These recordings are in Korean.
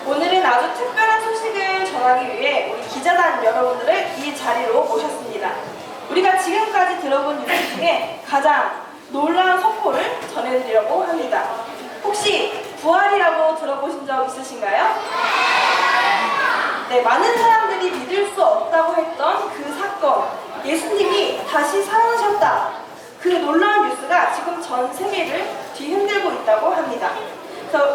오늘은 아주 특별한 소식을 전하기 위해 우리 기자단 여러분들을 이 자리로 모셨습니다. 우리가 지금까지 들어본 뉴스 중에 가장 놀라운 속보를 전해드리려고 합니다. 혹시 부활이라고 들어보신 적 있으신가요? 네, 많은 사람들이 믿을 수 없다고 했던 그 사건, 예수님이 다시 살아나셨다. 그 놀라운 뉴스가 지금 전 세계를 뒤흔들고 있다고 합니다.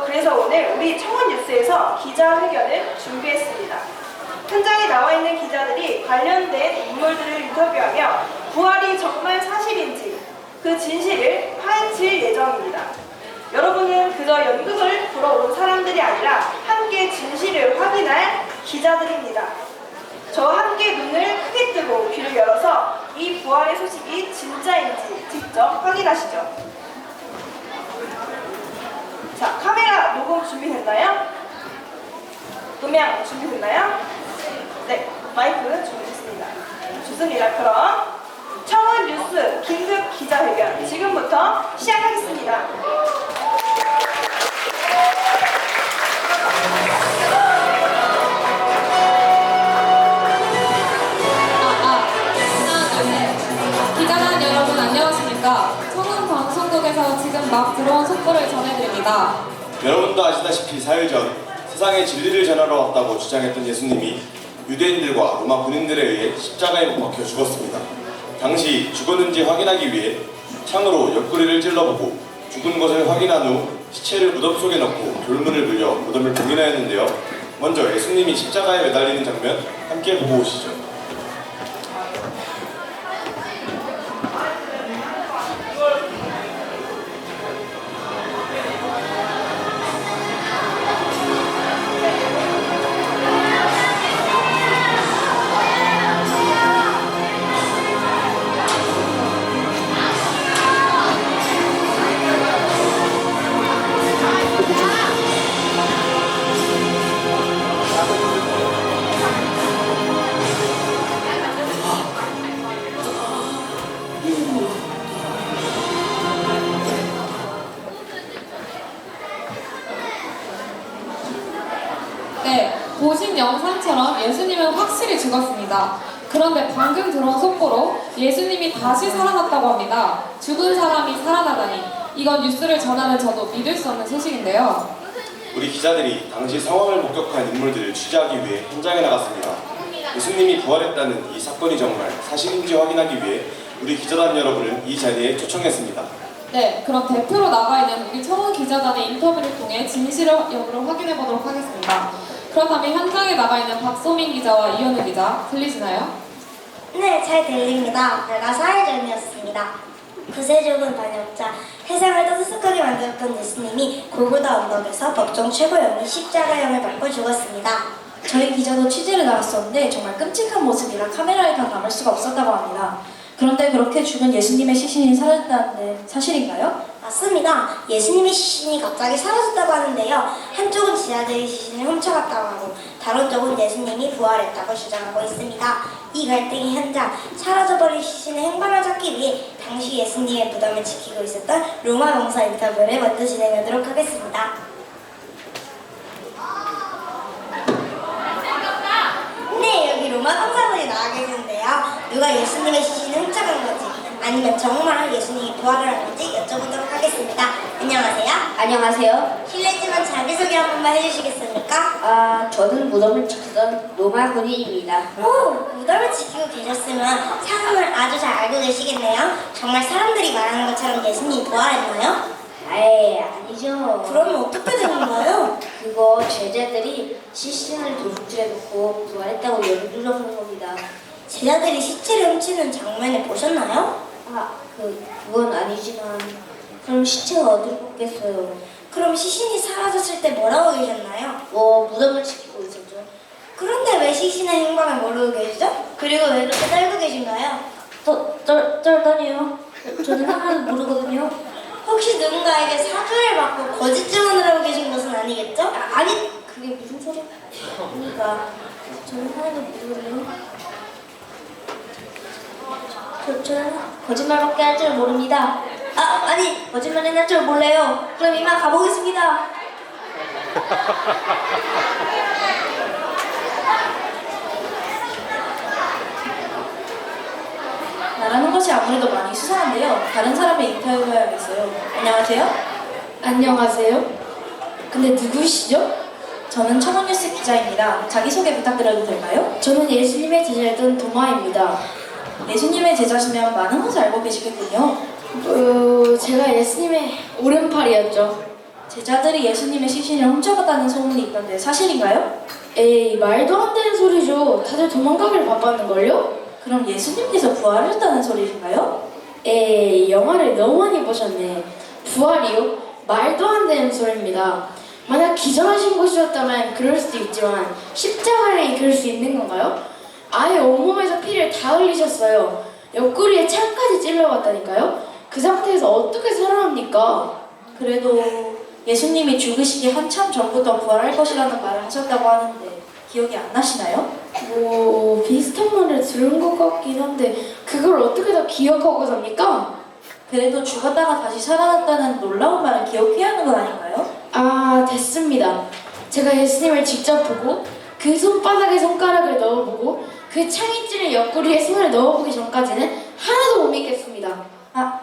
그래서 오늘 우리 청원 뉴스에서 기자회견을 준비했습니다. 현장에 나와 있는 기자들이 관련된 인물들을 인터뷰하며 부활이 정말 사실인지 그 진실을 파헤칠 예정입니다. 여러분은 그저 연극을 보러 온 사람들이 아니라 함께 진실을 확인할 기자들입니다. 저와 함께 눈을 크게 뜨고 귀를 열어서 이 부활의 소식이 진짜인지 직접 확인하시죠. 자, 카메라 녹음 준비됐나요? 음향 준비됐나요? 네, 마이크 준비됐습니다. 좋습니다. 그럼 청원 뉴스 긴급 기자회견 지금부터 시작하겠습니다. 기자단 여러분 안녕하십니까? 청원 방송국에서 지금 막 들어온 속보를 전해드립니다. 여러분도 아시다시피 4일 전 세상에 진리를 전하러 왔다고 주장했던 예수님이 유대인들과 로마 군인들에 의해 십자가에 못 박혀 죽었습니다. 당시 죽었는지 확인하기 위해 창으로 옆구리를 찔러보고 죽은 것을 확인한 후 시체를 무덤 속에 넣고 돌문을 물려 무덤을 봉인하였는데요. 먼저 예수님이 십자가에 매달리는 장면 함께 보고 오시죠. 네, 보신 영상처럼 예수님은 확실히 죽었습니다. 그런데 방금 들어온 속보로 예수님이 다시 살아났다고 합니다. 죽은 사람이 살아나다니, 이건 뉴스를 전하는 저도 믿을 수 없는 소식인데요. 우리 기자들이 당시 상황을 목격한 인물들을 취재하기 위해 현장에 나갔습니다. 예수님이 부활했다는 이 사건이 정말 사실인지 확인하기 위해 우리 기자단 여러분을 이 자리에 초청했습니다. 네, 그럼 대표로 나가 있는 우리 청원 기자단의 인터뷰를 통해 진실을 여부를 확인해 보도록 하겠습니다. 그렇다면 현장에 나가 있는 박소민 기자와 이현우 기자, 들리시나요? 네, 잘 들립니다. 불과 4일 전이었습니다. 구세주군 반역자, 세상을 떠들썩하게 만들었던 예수님이 골고다 언덕에서 법정 최고형인 십자가형을 밟고 죽었습니다. 저희 기자도 취재를 나갔었는데 정말 끔찍한 모습이라 카메라에 다 담을 수가 없었다고 합니다. 그런데 그렇게 죽은 예수님의 시신이 사라졌다는데 사실인가요? 맞습니다. 예수님의 시신이 갑자기 사라졌다고 하는데요. 한쪽은 지하들이 시신을 훔쳐갔다고 하고 다른 쪽은 예수님이 부활했다고 주장하고 있습니다. 이 갈등의 현장, 사라져버린 시신의 행방을 찾기 위해 당시 예수님의 무덤을 지키고 있었던 로마 병사 인터뷰를 먼저 진행하도록 하겠습니다. 네, 여기 로마 병사분이 나와 계시는데요. 누가 예수님의 시신을 훔쳐간 건지 아니면 정말 예수님이 부활을 한 건지 여쭤보도록 하겠습니다. 안녕하세요. 안녕하세요. 실례지만 자기소개 한 번만 해주시겠습니까? 저는 무덤을 지키던 로마 군인입니다. 오, 무덤을 지키고 계셨으면 상황을 아주 잘 알고 계시겠네요. 정말 사람들이 말하는 것처럼 예수님이 부활했나요? 아예 아니죠. 그러면 어떻게 되는 거예요? 그거 제자들이 시신을 도둑질해 놓고 부활했다고 연주하는 겁니다. 제자들이 시체를 훔치는 장면을 보셨나요? 그건 아니지만 그럼 시체가 어디로 갔겠어요? 그럼 시신이 사라졌을 때 뭐라고 계셨나요? 무덤을 지키고 있었죠. 그런데 왜 시신의 행방을 모르고 계시죠? 그리고 왜 그렇게 떨고 계신가요? 떨다니요. 저는 하나도 모르거든요. 혹시 누군가에게 사주를 받고 거짓 증언을 하고 계신 것은 아니겠죠? 아니, 그게 무슨 소리야? 그러니까 저는 하나도 모르거든요. 저는 거짓말밖에 할 줄 모릅니다. 아니 거짓말은 할 줄 몰라요. 그럼 이만 가보겠습니다. 말하는 것이 아무래도 많이 수상한데요. 다른 사람의 인터뷰해야겠어요. 안녕하세요. 안녕하세요. 근데 누구시죠? 저는 청원뉴스 기자입니다. 자기소개 부탁드려도 될까요? 저는 예수님의 제자였던 도마입니다. 예수님의 제자시면 많은 것을 알고 계시겠군요. 제가 예수님의 오른팔이었죠. 제자들이 예수님의 시신을 훔쳐갔다는 소문이 있던데 사실인가요? 에이, 말도 안 되는 소리죠. 다들 도망가길 바빴는걸요? 그럼 예수님께서 부활하셨다는 소리인가요? 에이, 영화를 너무 많이 보셨네. 부활이요? 말도 안 되는 소리입니다. 만약 기절하신 곳이었다면 그럴 수도 있지만 십자가를 그럴 수 있는 건가요? 아예 온몸에서 피를 다 흘리셨어요. 옆구리에 창까지 찔러갔다니까요? 그 상태에서 어떻게 살아납니까? 그래도 예수님이 죽으시기 한참 전부터 부활할 것이라는 말을 하셨다고 하는데 기억이 안 나시나요? 뭐 비슷한 말을 들은 것 같긴 한데 그걸 어떻게 다 기억하고 삽니까? 그래도 죽었다가 다시 살아났다는 놀라운 말은 기억해야 하는 건 아닌가요? 아, 됐습니다. 제가 예수님을 직접 보고 그 손바닥에 손가락을 넣어보고 그 창이 찔린 옆구리에 손을 넣어보기 전까지는 하나도 못 믿겠습니다.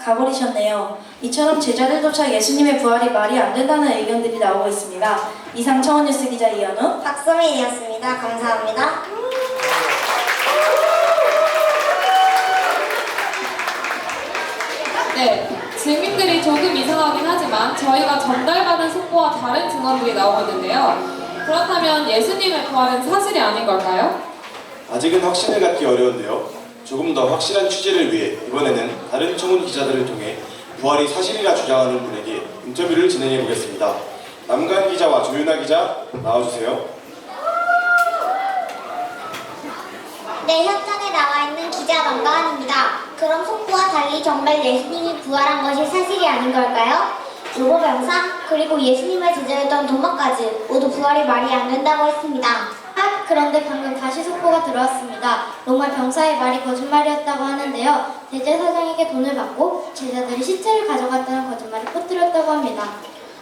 가버리셨네요. 이처럼 제자들조차 예수님의 부활이 말이 안 된다는 의견들이 나오고 있습니다. 이상 청원뉴스 기자 이현우, 박소민이었습니다. 감사합니다. 네, 증인들이 조금 이상하긴 하지만 저희가 전달받은 속보와 다른 증언들이 나오고 있는데요. 그렇다면 예수님의 부활은 사실이 아닌 걸까요? 아직은 확신을 갖기 어려운데요. 조금 더 확실한 취재를 위해 이번에는 다른 청원 기자들을 통해 부활이 사실이라 주장하는 분에게 인터뷰를 진행해 보겠습니다. 남관 기자와 조윤아 기자 나와주세요. 네, 현장에 나와 있는 기자 남가은입니다. 그럼 속보와 달리 정말 예수님이 부활한 것이 사실이 아닌 걸까요? 로마 병사 그리고 예수님의 제자였던 도마까지 모두 부활이 말이 안 된다고 했습니다. 그런데 방금 다시 속보가 들어왔습니다. 로마 병사의 말이 거짓말이었다고 하는데요. 대제사장에게 돈을 받고 제자들이 시체를 가져갔다는 거짓말을 퍼뜨렸다고 합니다.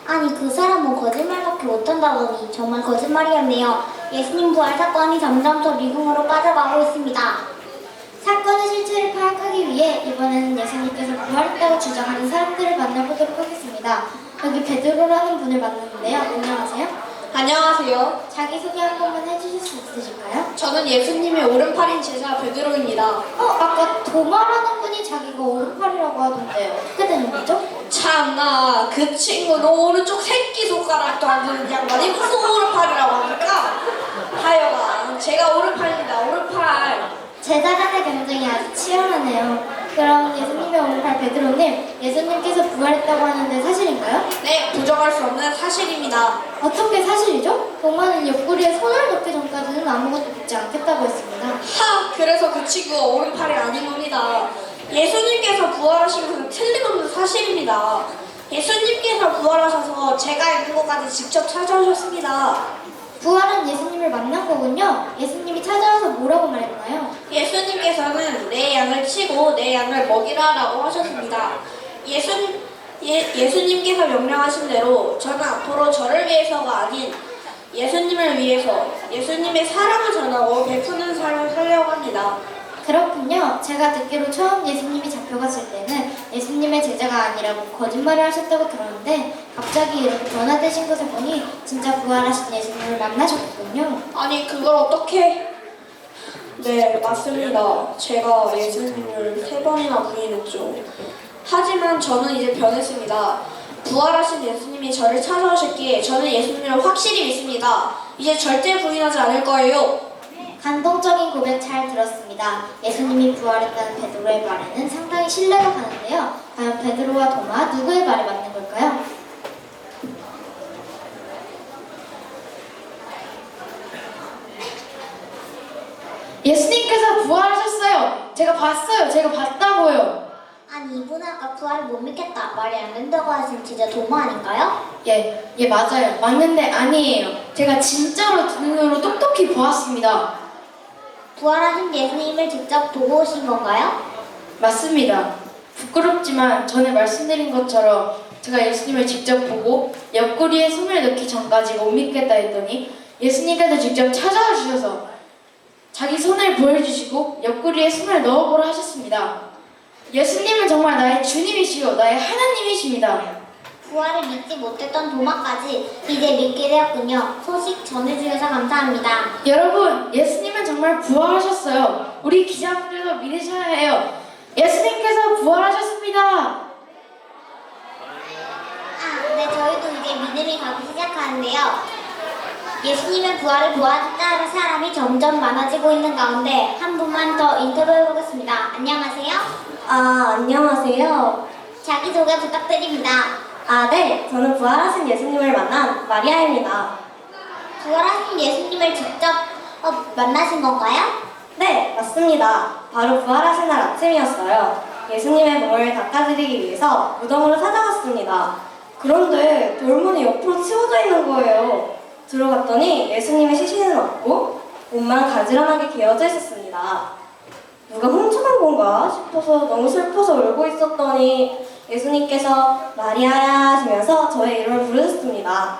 아니 그 사람은 거짓말밖에 못한다더니 정말 거짓말이었네요. 예수님 부활 사건이 점점 더 미궁으로 빠져가고 있습니다. 사건의 실체를 파악하기 위해 이번에는 예수님께서 부활했다고 주장하는 사람들을 만나보도록 하겠습니다. 여기 베드로라는 분을 만났는데요. 안녕하세요. 안녕하세요. 자기소개 한 번만 해주실 수 있으실까요? 저는 예수님의 오른팔인 제자 베드로입니다. 아까 도마라는 분이 자기가 오른팔이라고 하던데 어떻게 된 일이죠? 참나 그 친구는 오른쪽 새끼손가락도 안 되는 양반이 무슨 오른팔이라고 합니까? 하여간 제가 오른팔입니다. 오른팔. 제자 간의 경쟁이 아주 치열하네요. 그럼 예수님의 오른팔 베드로님, 예수님께서 부활했다고 하는데 사실인가요? 네, 부정할 수 없는 사실입니다. 어떤 게 사실이죠? 동화는 옆구리에 손을 넣기 전까지는 아무것도 믿지 않겠다고 했습니다. 그래서 그 친구가 오른팔이 아닌 겁니다. 예수님께서 부활하신 것은 틀림없는 사실입니다. 예수님께서 부활하셔서 제가 있는 곳까지 직접 찾아오셨습니다. 부활은 예수님을 만난 거군요. 예수님이 찾아와서 뭐라고 말했나요? 예수님께서는 내 양을 치고 내 양을 먹이라라고 하셨습니다. 예수님께서 명령하신 대로 저는 앞으로 저를 위해서가 아닌 예수님을 위해서 예수님의 사랑을 전하고 베푸는 삶을 살려고 합니다. 그렇군요. 제가 듣기로 처음 예수님이 잡혀갔을 때는 예수님의 제자가 아니라고 거짓말을 하셨다고 들었는데 갑자기 이렇게 변화되신 것을 보니 진짜 부활하신 예수님을 만나셨군요. 아니 그걸 어떻게? 네 맞습니다. 제가 예수님을 3번이나 부인했죠. 하지만 저는 이제 변했습니다. 부활하신 예수님이 저를 찾아오셨기에 저는 예수님을 확실히 믿습니다. 이제 절대 부인하지 않을 거예요. 감동적인 고백 잘 들었습니다. 예수님이 부활했다는 베드로의 말에는 상당히 신뢰가 가는데요. 과연 베드로와 도마 누구의 말이 맞는 걸까요? 예수님께서 부활하셨어요. 제가 봤어요. 제가 봤다고요. 아니 이분은 아까 부활을 못 믿겠다 말이 안 된다고 하신 진짜 도마 아닌가요? 예, 맞아요. 맞는데 아니에요. 제가 진짜로 두 눈으로 똑똑히 보았습니다. 부활하신 예수님을 직접 보고 오신 건가요? 맞습니다. 부끄럽지만 전에 말씀드린 것처럼 제가 예수님을 직접 보고 옆구리에 손을 넣기 전까지 못 믿겠다 했더니 예수님께서 직접 찾아와 주셔서 자기 손을 보여주시고 옆구리에 손을 넣어보라 하셨습니다. 예수님은 정말 나의 주님이시요 나의 하나님이십니다. 부활을 믿지 못했던 도마까지 이제 믿게 되었군요. 소식 전해주셔서 감사합니다. 여러분, 예수님은 정말 부활하셨어요. 우리 기자분들도 믿으셔야 해요. 예수님께서 부활하셨습니다. 네, 저희도 이제 믿음이 가기 시작하는데요. 예수님의 부활을 보았다는 사람이 점점 많아지고 있는 가운데 한 분만 더 인터뷰해보겠습니다. 안녕하세요. 안녕하세요. 자기소개 부탁드립니다. 네. 저는 부활하신 예수님을 만난 마리아입니다. 부활하신 예수님을 직접 만나신 건가요? 네, 맞습니다. 바로 부활하신 날 아침이었어요. 예수님의 몸을 닦아드리기 위해서 무덤으로 찾아갔습니다. 그런데 돌문이 옆으로 치워져 있는 거예요. 들어갔더니 예수님의 시신은 없고 옷만 가지런하게 개어져 있었습니다. 누가 훔쳐간 건가 싶어서 너무 슬퍼서 울고 있었더니 예수님께서 마리아야 하시면서 저의 이름을 부르셨습니다.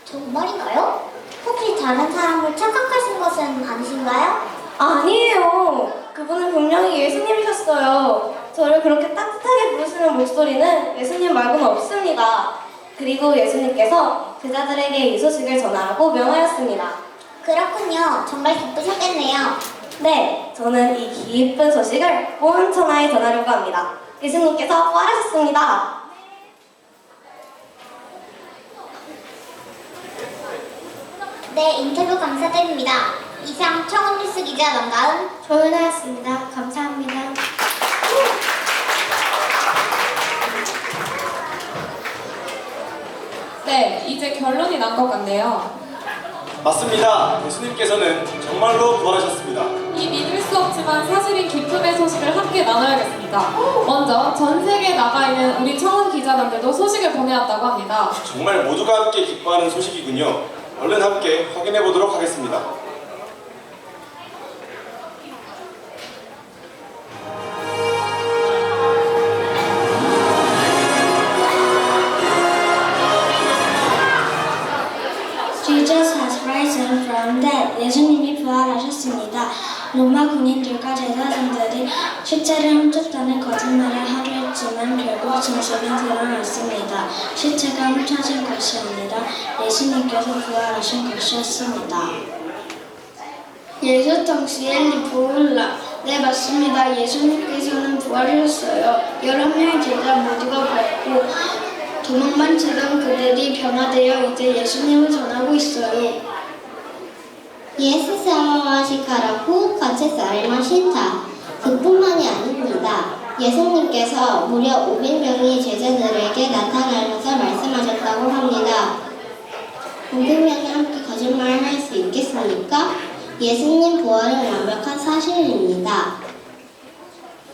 정말인가요? 혹시 다른 사람을 착각하신 것은 아니신가요? 아니에요. 그분은 분명히 예수님이셨어요. 저를 그렇게 따뜻하게 부르시는 목소리는 예수님 말고는 없습니다. 그리고 예수님께서 제자들에게 이 소식을 전하라고 명하였습니다. 그렇군요. 정말 기쁘셨겠네요. 네, 저는 이 기쁜 소식을 온 천하에 전하려고 합니다. 예수님께서 부활하셨습니다. 네, 인터뷰 감사드립니다. 이상 청운뉴스 기자 남가은 조연아였습니다. 감사합니다. 네, 이제 결론이 난 것 같네요. 맞습니다. 예수님께서는 정말로 부활하셨습니다. 이 믿을 수 없지만 사실인 기쁨의 소식을 함께 나눠야겠습니다. 먼저 전 세계에 나가 있는 우리 청운 기자단들도 소식을 보내왔다고 합니다. 정말 모두가 함께 기뻐하는 소식이군요. 얼른 함께 확인해 보도록 하겠습니다. Jesus has risen from dead. 예수님이 부활하셨습니다. 로마 군인들과 제사장들이 시체를 훔쳤다는 거짓말을 하려 했지만 결국 진실이 드러났습니다. 시체가 훔쳐진 것이 아니라 예수님께서 부활하신 것이었습니다. 예수 당시엔 부활라. 네, 맞습니다. 예수님께서는 부활하셨어요. 11명의 제자 모두가 봤고 도망만 치던 그들이 변화되어 이제 예수님을 전하고 있어요. 예수 사와시카라고 가체사레마 신타 그뿐만이 아닙니다. 예수님께서 무려 500명의 제자들에게 나타나셔서 말씀하셨다고 합니다. 500명이 함께 거짓말을 할 수 있겠습니까? 예수님 부활은 완벽한 사실입니다.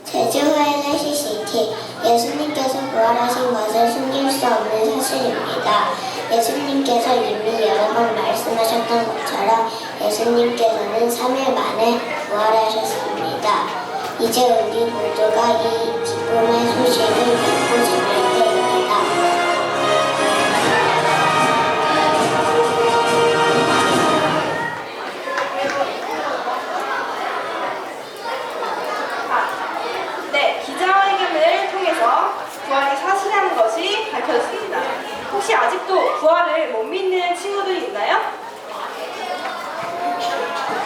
제주회의 CCT 예수님께서 부활하신 것은 숨길 수 없는 사실입니다. 예수님께서 이미 여러 번 말씀하셨던 것처럼 예수님께서는 3일 만에 부활하셨습니다. 이제 우리 모두가 이 기쁨의 소식을 믿고 전할 때입니다. 네, 기자회견을 통해서 부활이 사실이라는 것이 밝혀졌습니다. 혹시 아직도 부활을 못 믿는 친구들이 있나요?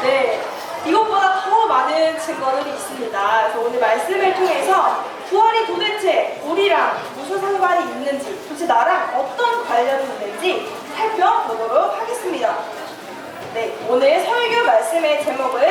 네, 이것보다 더 많은 증거들이 있습니다. 그래서 오늘 말씀을 통해서 부활이 도대체 우리랑 무슨 상관이 있는지, 도대체 나랑 어떤 관련이 있는지 살펴보도록 하겠습니다. 네, 오늘 설교 말씀의 제목을